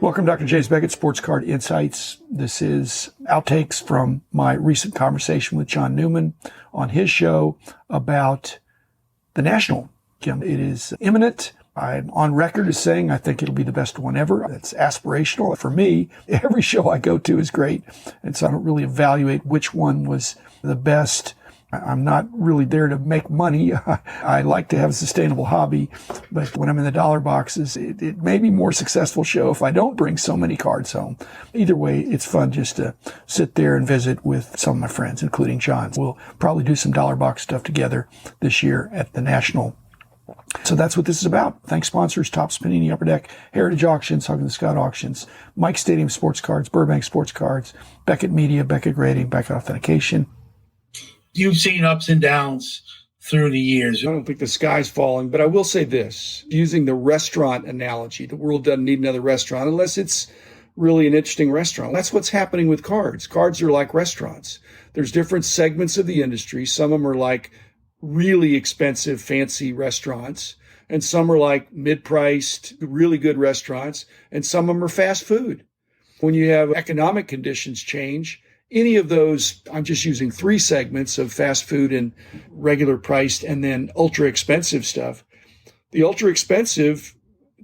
Welcome, Dr. James Beckett, Sports Card Insights. This is outtakes from my recent conversation with John Newman on his show about the National. It is imminent. I'm on record as saying I think it'll be the best one ever. It's aspirational. For me, every show I go to is great. And so I don't really evaluate which one was the best. I'm not really there to make money. I like to have a sustainable hobby, but when I'm in the dollar boxes, it may be a more successful show if I don't bring so many cards home. Either way, it's fun just to sit there and visit with some of my friends, including John. We'll probably do some dollar box stuff together this year at the National. So that's what this is about. Thanks sponsors, Topps Panini Upper Deck, Heritage Auctions, Hugging the Scott Auctions, Mike Stadium Sports Cards, Burbank Sports Cards, Beckett Media, Beckett Grading, Beckett Authentication. You've seen ups and downs through the years. I don't think the sky's falling, but I will say this. Using the restaurant analogy, the world doesn't need another restaurant unless it's really an interesting restaurant. That's what's happening with cards. Cards are like restaurants. There's different segments of the industry. Some of them are like really expensive, fancy restaurants, and some are like mid-priced, really good restaurants, and some of them are fast food. When you have economic conditions change, any of those, I'm just using three segments of fast food and regular priced and then ultra expensive stuff. The ultra expensive,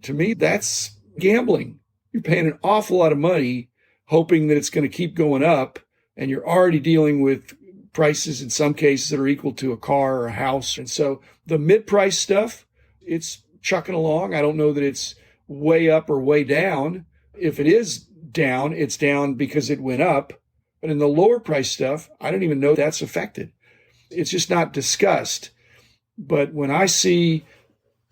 to me, that's gambling. You're paying an awful lot of money hoping that it's going to keep going up, and you're already dealing with prices in some cases that are equal to a car or a house. And so the mid-price stuff, it's chucking along. I don't know that it's way up or way down. If it is down, it's down because it went up. But in the lower price stuff, I don't even know that's affected. It's just not discussed. But when I see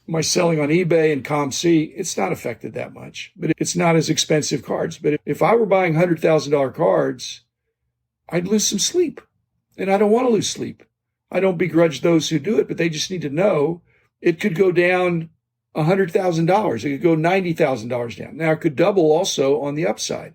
my selling on eBay and ComC, it's not affected that much. But it's not as expensive cards. But if I were buying $100,000 cards, I'd lose some sleep. And I don't want to lose sleep. I don't begrudge those who do it, but they just need to know it could go down $100,000. It could go $90,000 down. Now, it could double also on the upside.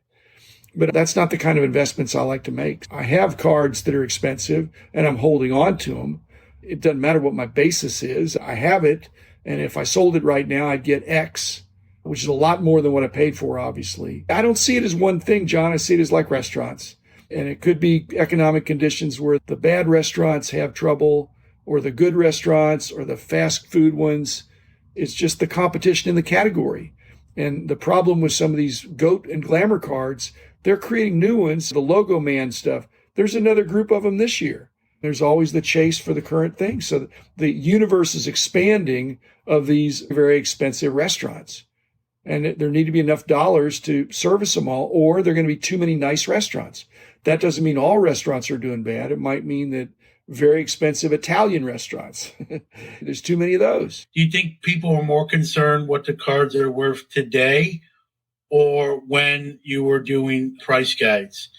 But that's not the kind of investments I like to make. I have cards that are expensive, and I'm holding on to them. It doesn't matter what my basis is. I have it, and if I sold it right now, I'd get X, which is a lot more than what I paid for, obviously. I don't see it as one thing, John. I see it as like restaurants. And it could be economic conditions where the bad restaurants have trouble, or the good restaurants, or the fast food ones. It's just the competition in the category. And the problem with some of these GOAT and Glamour cards, they're creating new ones, the Logo Man stuff. There's another group of them this year. There's always the chase for the current thing. So the universe is expanding of these very expensive restaurants. And there need to be enough dollars to service them all, or there are going to be too many nice restaurants. That doesn't mean all restaurants are doing bad. It might mean that very expensive Italian restaurants, there's too many of those. Do you think people are more concerned what the cards are worth today or when you were doing price guides?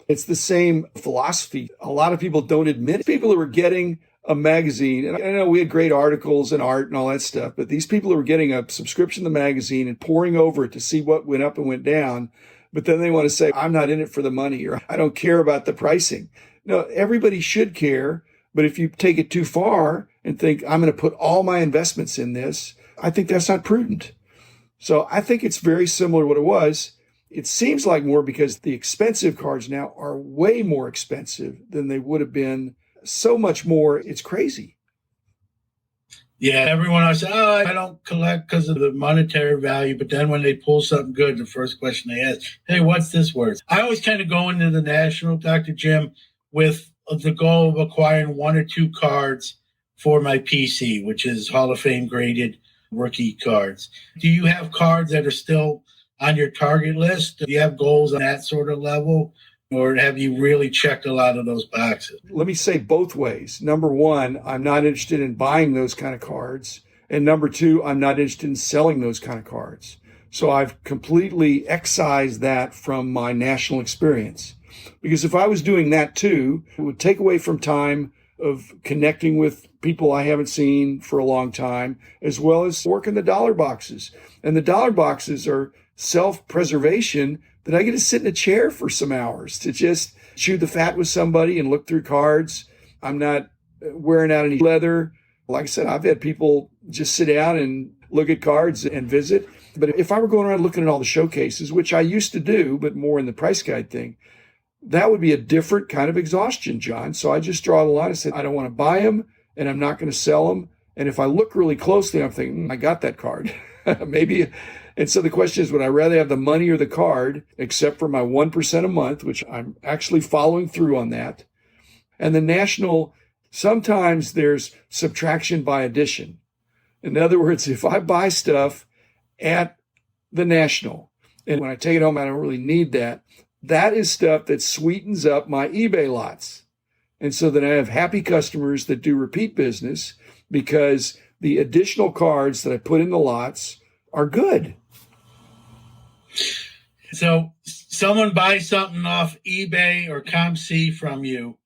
It's the same philosophy. A lot of people don't admit it. People who are getting a magazine, and I know we had great articles and art and all that stuff, but these people who are getting a subscription to the magazine and poring over it to see what went up and went down, but then they want to say, I'm not in it for the money, or I don't care about the pricing. No, everybody should care. But if you take it too far and think, I'm going to put all my investments in this, I think that's not prudent. So I think it's very similar to what it was. It seems like more because the expensive cards now are way more expensive than they would have been. So much more. It's crazy. Yeah, everyone I say, I don't collect because of the monetary value. But then when they pull something good, the first question they ask, hey, what's this worth? I always kind of go into the National, Dr. Jim, with the goal of acquiring one or two cards for my PC, which is Hall of Fame graded rookie cards. Do you have cards that are still on your target list? Do you have goals on that sort of level? Or have you really checked a lot of those boxes? Let me say both ways. Number one, I'm not interested in buying those kind of cards. And number two, I'm not interested in selling those kind of cards. So I've completely excised that from my National experience. Because if I was doing that too, it would take away from time of connecting with people I haven't seen for a long time, as well as working the dollar boxes. And the dollar boxes are self-preservation that I get to sit in a chair for some hours to just chew the fat with somebody and look through cards. I'm not wearing out any leather. Like I said, I've had people just sit down and look at cards and visit. But if I were going around looking at all the showcases, which I used to do, but more in the price guide thing, that would be a different kind of exhaustion, John. So I just draw the line and said, I don't want to buy them and I'm not going to sell them. And if I look really closely, I'm thinking, I got that card. Maybe. And so the question is, would I rather have the money or the card, except for my 1% a month, which I'm actually following through on that. And the national, sometimes there's subtraction by addition. In other words, if I buy stuff at the national, and when I take it home, I don't really need that. That is stuff that sweetens up my eBay lots. And so then I have happy customers that do repeat business because the additional cards that I put in the lots are good. So someone buys something off eBay or ComC from you.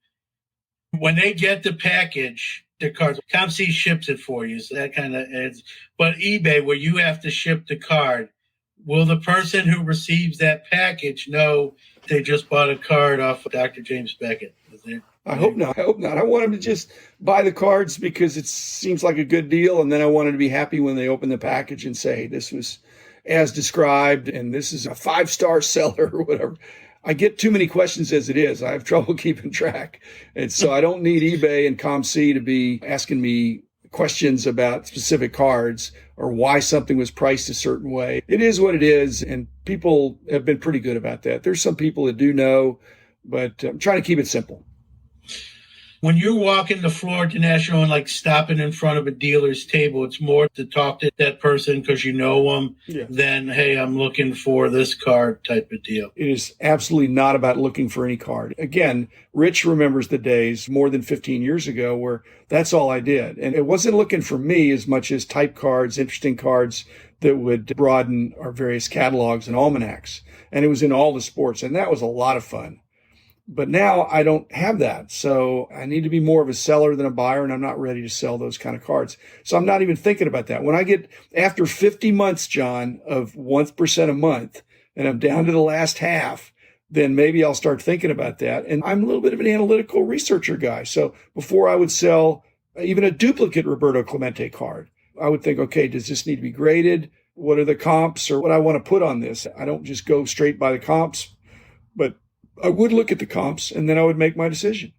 When they get the package, the card, ComC ships it for you. So that kind of adds. But eBay, where you have to ship the card, will the person who receives that package know they just bought a card off of Dr. James Beckett? I hope not. I want them to just buy the cards because it seems like a good deal. And then I want them to be happy when they open the package and say, this was as described, and this is a 5-star seller or whatever. I get too many questions as it is. I have trouble keeping track. And so I don't need eBay and ComC to be asking me questions about specific cards or why something was priced a certain way. It is what it is, and people have been pretty good about that. There's some people that do know, but I'm trying to keep it simple. When you're walking the floor at the National and like stopping in front of a dealer's table, it's more to talk to that person because you know them than, hey, I'm looking for this card type of deal. It is absolutely not about looking for any card. Again, Rich remembers the days more than 15 years ago where that's all I did. And it wasn't looking for me as much as type cards, interesting cards that would broaden our various catalogs and almanacs. And it was in all the sports. And that was a lot of fun. But now I don't have that. So I need to be more of a seller than a buyer, and I'm not ready to sell those kind of cards. So I'm not even thinking about that. When I get after 50 months, John, of 1% a month, and I'm down to the last half, then maybe I'll start thinking about that. And I'm a little bit of an analytical researcher guy. So before I would sell even a duplicate Roberto Clemente card, I would think, okay, does this need to be graded? What are the comps or what I want to put on this? I don't just go straight by the comps, but I would look at the comps and then I would make my decision.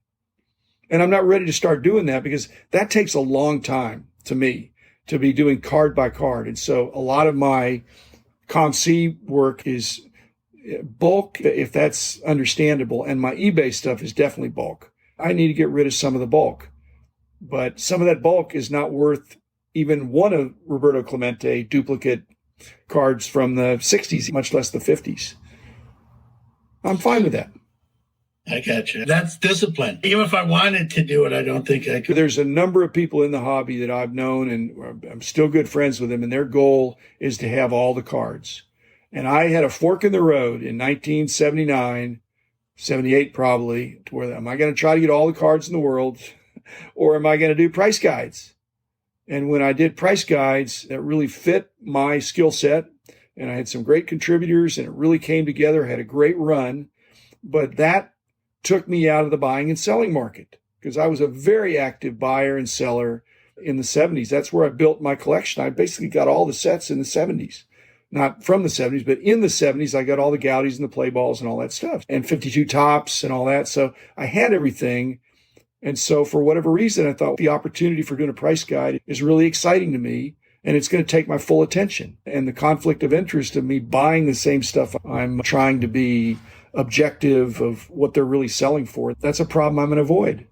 And I'm not ready to start doing that because that takes a long time to me to be doing card by card. And so a lot of my ComC work is bulk, if that's understandable. And my eBay stuff is definitely bulk. I need to get rid of some of the bulk, but some of that bulk is not worth even one of Roberto Clemente duplicate cards from the 60s, much less the 50s. I'm fine with that. I got you. That's discipline. Even if I wanted to do it, I don't think I could. There's a number of people in the hobby that I've known, and I'm still good friends with them, and their goal is to have all the cards. And I had a fork in the road in 1979, 78 probably, to where am I going to try to get all the cards in the world, or am I going to do price guides? And when I did price guides, that really fit my skill set. And I had some great contributors and it really came together. I had a great run, but that took me out of the buying and selling market because I was a very active buyer and seller in the 70s. That's where I built my collection. I basically got all the sets in the 70s, not from the 70s, but in the 70s, I got all the Gaudis and the play balls and all that stuff and 52 tops and all that. So I had everything. And so for whatever reason, I thought the opportunity for doing a price guide is really exciting to me. And it's going to take my full attention. And the conflict of interest of me buying the same stuff, I'm trying to be objective of what they're really selling for. That's a problem I'm going to avoid.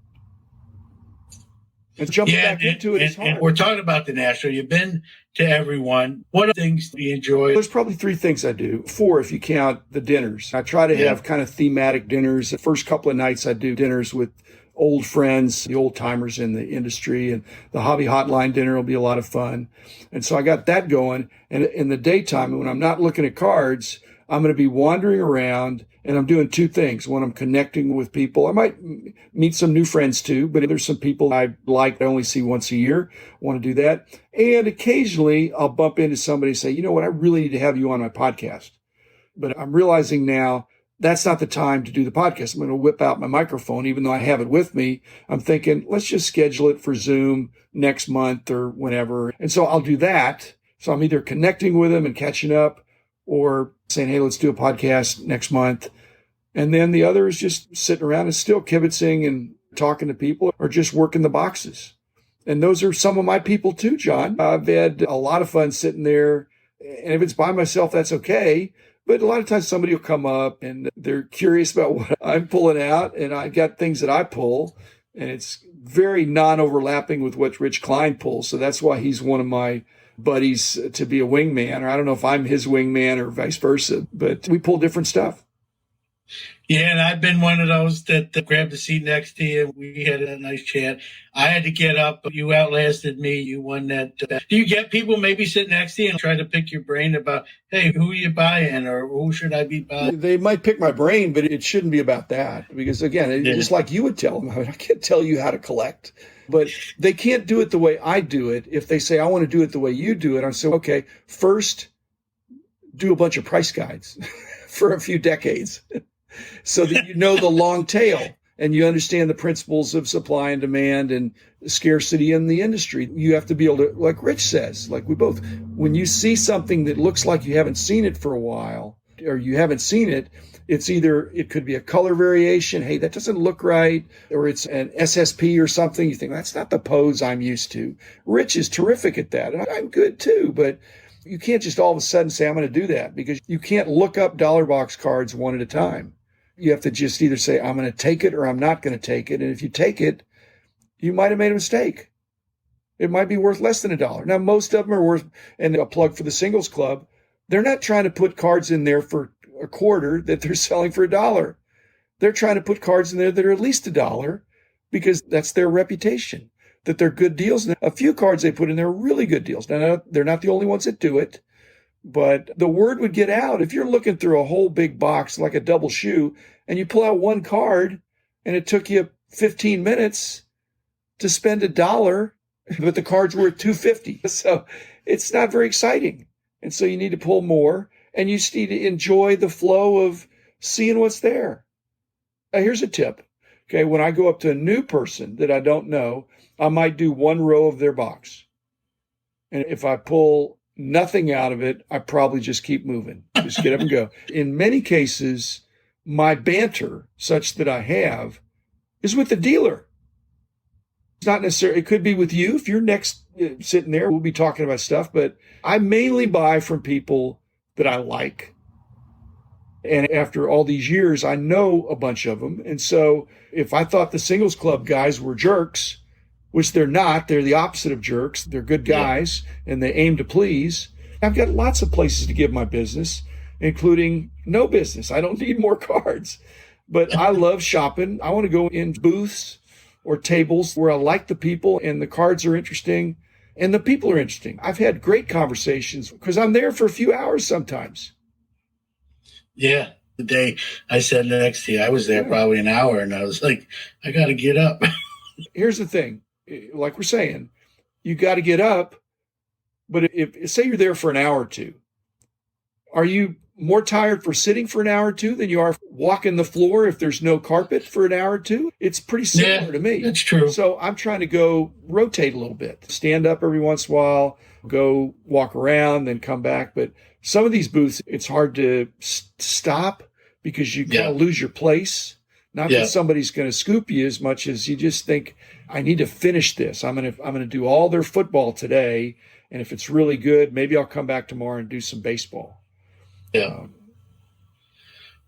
And jumping back into it is hard. And we're talking about the National. You've been to everyone. What are things you enjoy? There's probably 3 things I do. 4 if you count the dinners. I try to have kind of thematic dinners. The first couple of nights I do dinners with old friends, the old timers in the industry, and the hobby hotline dinner will be a lot of fun. And so I got that going. And in the daytime, when I'm not looking at cards, I'm going to be wandering around and I'm doing 2 things. One, I'm connecting with people. I might meet some new friends too, but there's some people I only see once a year. I want to do that. And occasionally I'll bump into somebody and say, you know what, I really need to have you on my podcast. But I'm realizing now that's not the time to do the podcast. I'm going to whip out my microphone, even though I have it with me. I'm thinking, let's just schedule it for Zoom next month or whenever. And so I'll do that. So I'm either connecting with them and catching up or saying, hey, let's do a podcast next month. And then the other is just sitting around and still kibitzing and talking to people or just working the boxes. And those are some of my people too, John. I've had a lot of fun sitting there. And if it's by myself, that's okay. But a lot of times somebody will come up and they're curious about what I'm pulling out. And I got things that I pull. And it's very non-overlapping with what Rich Klein pulls. So that's why he's one of my buddies to be a wingman. Or I don't know if I'm his wingman or vice versa. But we pull different stuff. Yeah, and I've been one of those that grabbed the seat next to you. We had a nice chat. I had to get up. You outlasted me. You won that. Do you get people maybe sit next to you and try to pick your brain about, hey, who are you buying or who should I be buying? They might pick my brain, but it shouldn't be about that. Because, again, just like you would tell them, I can't tell you how to collect. But they can't do it the way I do it. If they say, I want to do it the way you do it, I say, okay, first do a bunch of price guides for a few decades. So that you know the long tail and you understand the principles of supply and demand and scarcity in the industry. You have to be able to, like Rich says, like we both, when you see something that looks like you haven't seen it for a while or you haven't seen it, it's either, it could be a color variation. Hey, that doesn't look right. Or it's an SSP or something. You think that's not the pose I'm used to. Rich is terrific at that. And I'm good too, but you can't just all of a sudden say, I'm going to do that because you can't look up dollar box cards one at a time. You have to just either say, I'm going to take it or I'm not going to take it. And if you take it, you might have made a mistake. It might be worth less than $1. Now, most of them are worth, and a plug for the Singles Club, they're not trying to put cards in there for a quarter that they're selling for $1. They're trying to put cards in there that are at least $1 because that's their reputation, that they're good deals. And a few cards they put in there are really good deals. Now, they're not the only ones that do it. But the word would get out if you're looking through a whole big box like a double shoe and you pull out one card and it took you 15 minutes to spend $1, but the card's worth $2.50. So it's not very exciting. And so you need to pull more and you just need to enjoy the flow of seeing what's there. Now, here's a tip. Okay, when I go up to a new person that I don't know, I might do one row of their box. And if I pull nothing out of it, I probably just keep moving. Just get up and go. In many cases, my banter, such that I have, is with the dealer. It's not necessarily, it could be with you. If you're next sitting there, we'll be talking about stuff, but I mainly buy from people that I like. And after all these years, I know a bunch of them. And so if I thought the Singles Club guys were jerks, which they're not. They're the opposite of jerks. They're good guys, and they aim to please. I've got lots of places to give my business, including no business. I don't need more cards. But I love shopping. I want to go in booths or tables where I like the people and the cards are interesting and the people are interesting. I've had great conversations because I'm there for a few hours sometimes. Yeah. The day I sat next to you, I was there probably an hour, and I was like, I got to get up. Here's the thing. Like we're saying, you got to get up. But if say you're there for an hour or two, are you more tired for sitting for an hour or two than you are walking the floor if there's no carpet for an hour or two? It's pretty similar to me. That's true. So I'm trying to go rotate a little bit, stand up every once in a while, go walk around, then come back. But some of these booths, it's hard to stop because you kind of lose your place. Not that somebody's going to scoop you as much as you just think, I need to finish this. I'm going to do all their football today. And if it's really good, maybe I'll come back tomorrow and do some baseball. Yeah.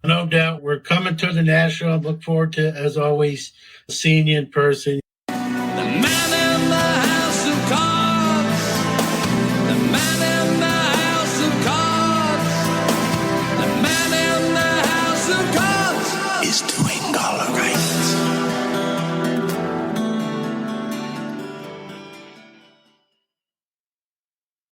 No doubt. We're coming to the National. I look forward to, as always, seeing you in person.